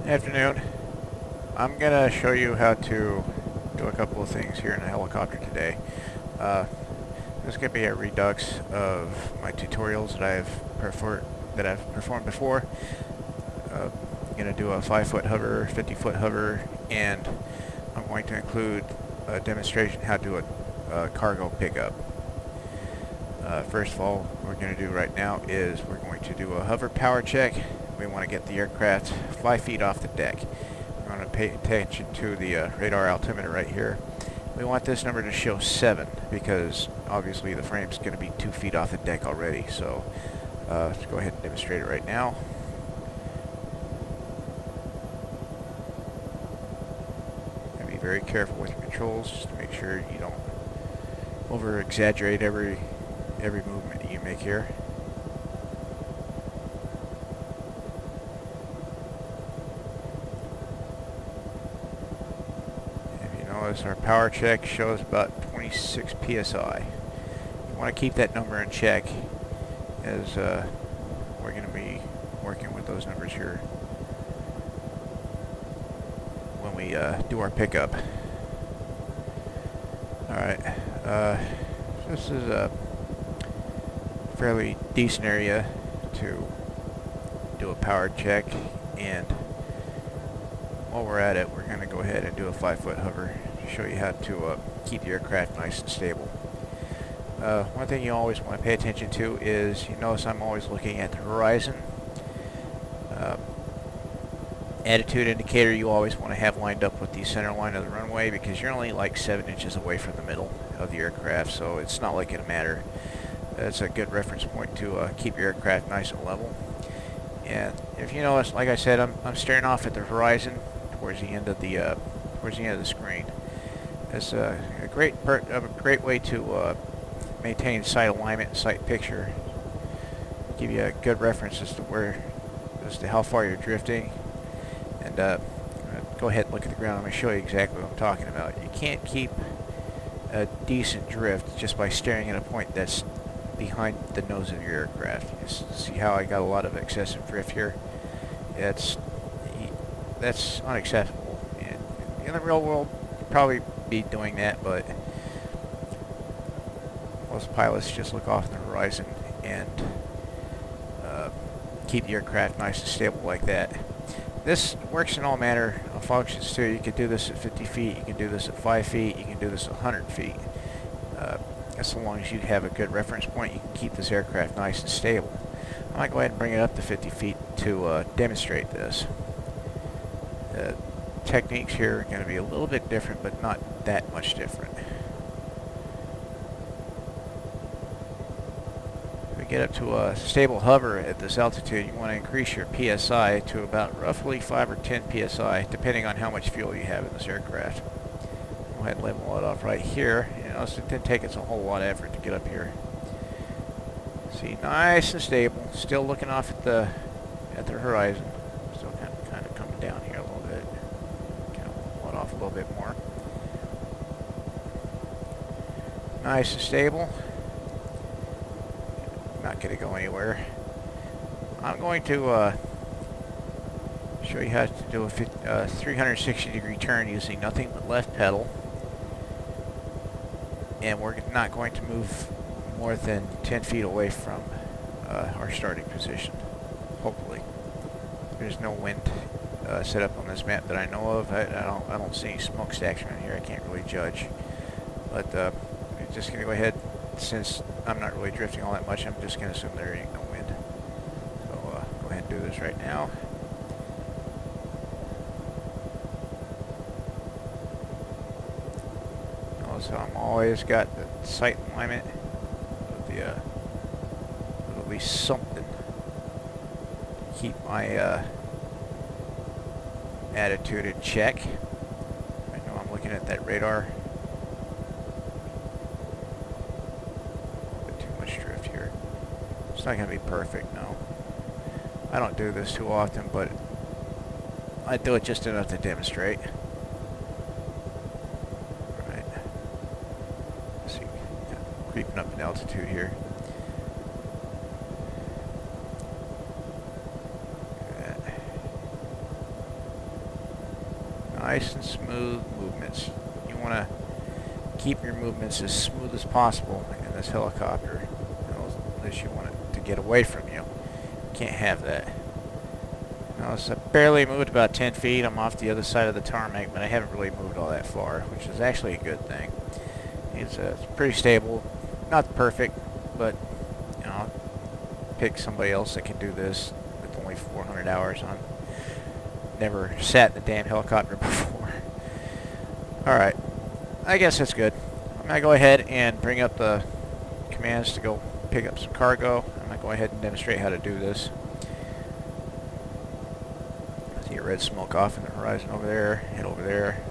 Afternoon. I'm gonna show you how to do a couple of things here in a helicopter today. This is gonna be a redux of my tutorials that I've performed before. I'm gonna do a 5-foot hover, 50-foot hover, and I'm going to include a demonstration how to do a cargo pickup. First of all, what we're going to do right now is we're going to do a hover power check. We want to get the aircraft 5 feet off the deck. We're going to pay attention to the radar altimeter right here. We want this number to show 7 because obviously the frame's going to be 2 feet off the deck already. So let's go ahead and demonstrate it right now. And be very careful with your controls just to make sure you don't over exaggerate every movement you make here. If you notice, our power check shows about 26 psi. You want to keep that number in check as we're going to be working with those numbers here when we do our pickup. Alright, this is a fairly decent area to do a power check, and while we're at it, we're going to go ahead and do a 5-foot hover to show you how to keep the aircraft nice and stable. One thing you always want to pay attention to is, you notice I'm always looking at the horizon. Attitude indicator you always want to have lined up with the center line of the runway because you're only like 7 inches away from the middle of the aircraft, so it's not like it'll matter. That's a good reference point to keep your aircraft nice and level. And if you notice, like I said, I'm staring off at the horizon towards the end of the screen. It's a great way to maintain sight alignment and sight picture. Give you a good reference as to how far you're drifting. And go ahead and look at the ground. I'm going to show you exactly what I'm talking about. You can't keep a decent drift just by staring at a point that's behind the nose of your aircraft. You see how I got a lot of excessive drift here? That's unacceptable. In the real world, you'd probably be doing that, but most pilots just look off in the horizon and keep the aircraft nice and stable like that. This works in all manner of functions too. You can do this at 50 feet, you can do this at 5 feet, you can do this at 100 feet. As long as you have a good reference point, you can keep this aircraft nice and stable. I might go ahead and bring it up to 50 feet to demonstrate this. Techniques here are going to be a little bit different, but not that much different. If we get up to a stable hover at this altitude, you want to increase your PSI to about roughly 5 or 10 PSI, depending on how much fuel you have in this aircraft. Go ahead and level it off right here. You know, so it didn't take us a whole lot of effort to get up here. See, nice and stable. Still looking off at the horizon. Still kind of coming down here a little bit. Kind of level it off a little bit more. Nice and stable. Not going to go anywhere. I'm going to show you how to do a 360-degree turn using nothing but left pedal. And we're not going to move more than 10 feet away from our starting position, hopefully. There's no wind set up on this map that I know of. I don't see any smokestacks around here. I can't really judge. But I'm just going to go ahead, since I'm not really drifting all that much, I'm just going to assume there ain't no wind. So go ahead and do this right now. So I'm always got the sight alignment of at least something to keep my attitude in check. I know I'm looking at that radar. A bit too much drift here. It's not going to be perfect, no. I don't do this too often, but I do it just enough to demonstrate. Creeping up in altitude here. nice and smooth movements. You want to keep your movements as smooth as possible in this helicopter, unless you want it to get away from you. Can't have that. Now, so I barely moved about 10 feet. I'm off the other side of the tarmac, but I haven't really moved all that far, which is actually a good thing. It's pretty stable. Not perfect, but you know, I'll pick somebody else that can do this with only 400 hours on. Never sat in a damn helicopter before. Alright, I guess that's good. I'm going to go ahead and bring up the commands to go pick up some cargo. I'm going to go ahead and demonstrate how to do this. See a red smoke off in the horizon over there. Head over there.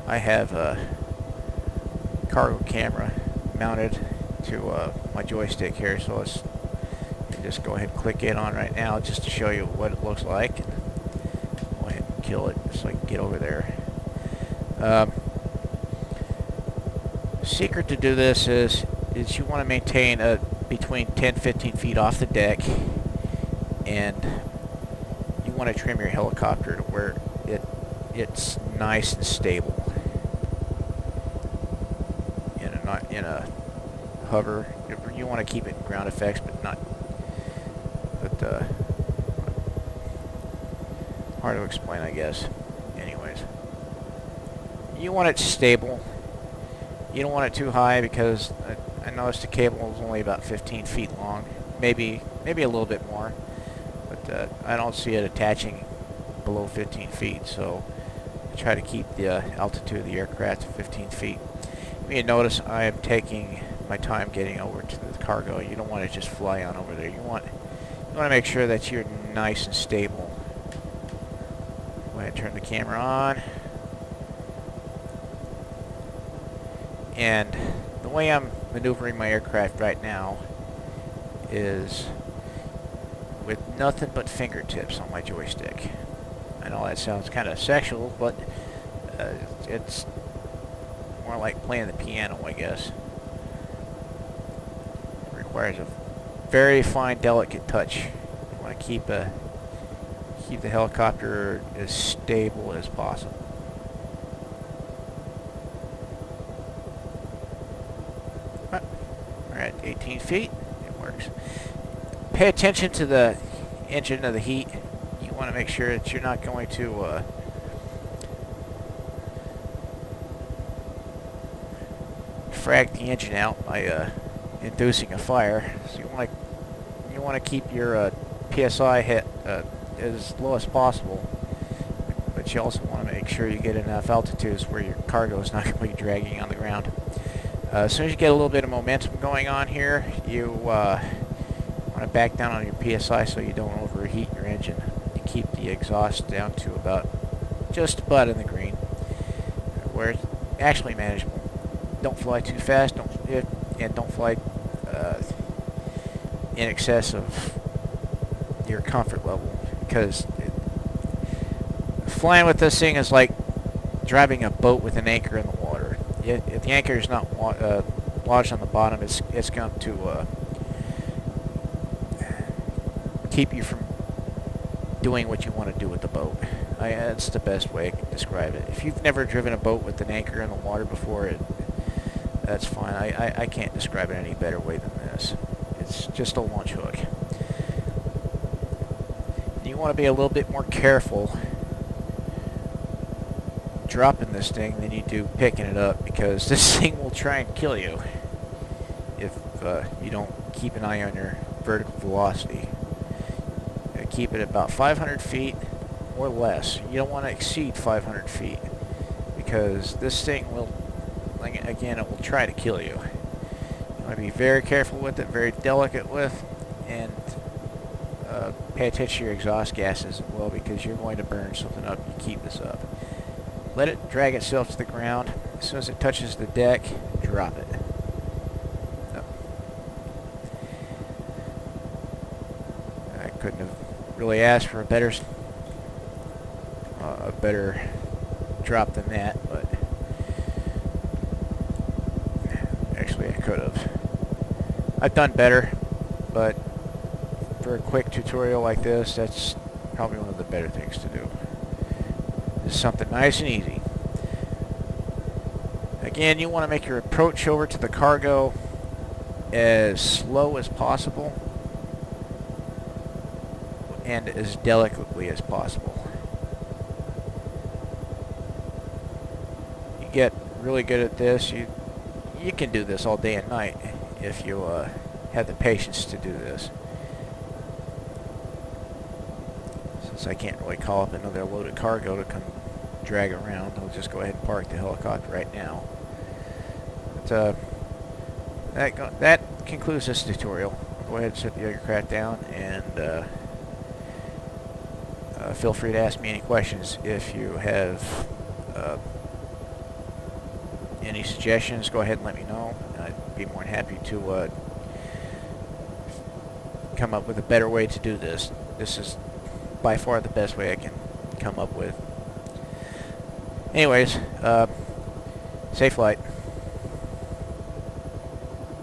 I have a cargo camera mounted to my joystick here, so let's just go ahead and click it on right now just to show you what it looks like. Go ahead and kill it so I can get over there. Secret to do this is you want to maintain between 10-15 feet off the deck, and you want to trim your helicopter to where it's nice and stable in a hover. You want to keep it in ground effects, but not. Hard to explain, I guess. Anyways, you want it stable. You don't want it too high because I noticed the cable is only about 15 feet long, maybe a little bit more, but I don't see it attaching below 15 feet. So I try to keep the altitude of the aircraft to 15 feet. You notice I am taking my time getting over to the cargo. You don't want to just fly on over there. You want to make sure that you're nice and stable. Go ahead and turn the camera on. And the way I'm maneuvering my aircraft right now is with nothing but fingertips on my joystick. I know that sounds kind of sexual, but it's more like playing the piano, I guess. It requires a very fine, delicate touch. You want to keep the helicopter as stable as possible. We're at 18 feet. It works. Pay attention to the engine of the heat. You want to make sure that you're not going to frag the engine out by inducing a fire. So you want to keep your PSI hit as low as possible, but you also want to make sure you get enough altitudes where your cargo is not going to be dragging on the ground. As soon as you get a little bit of momentum going on here, you want to back down on your PSI so you don't overheat your engine. You keep the exhaust down to just about in the green, where it's actually manageable. Don't fly too fast, and don't fly in excess of your comfort level, because flying with this thing is like driving a boat with an anchor in the water. If the anchor is not lodged on the bottom, it's going to keep you from doing what you want to do with the boat. That's the best way I can describe it. If you've never driven a boat with an anchor in the water before, that's fine. I can't describe it any better way than this. It's just a launch hook. You want to be a little bit more careful dropping this thing than you do picking it up, because this thing will try and kill you if you don't keep an eye on your vertical velocity. Keep it about 500 feet or less. You don't want to exceed 500 feet, because this thing will, again, it will try to kill you. You want to be very careful with it, very delicate with, and pay attention to your exhaust gases as well, because you're going to burn something up if you keep this up. Let it drag itself to the ground. As soon as it touches the deck, drop it. I couldn't have really asked for a better drop than that, but actually I could have. I've done better, but for a quick tutorial like this, that's probably one of the better things to do. Just something nice and easy. Again, you want to make your approach over to the cargo as slow as possible and as delicately as possible. You get really good at this. You can do this all day and night if you have the patience to do this. Since I can't really call up another loaded cargo to come drag around, I'll just go ahead and park the helicopter right now. But that concludes this tutorial. I'll go ahead and set the aircraft down, and feel free to ask me any questions if you have any suggestions. Go ahead and let me know. I'd be more than happy to come up with a better way to do this. This is by far the best way I can come up with. Anyways, safe flight.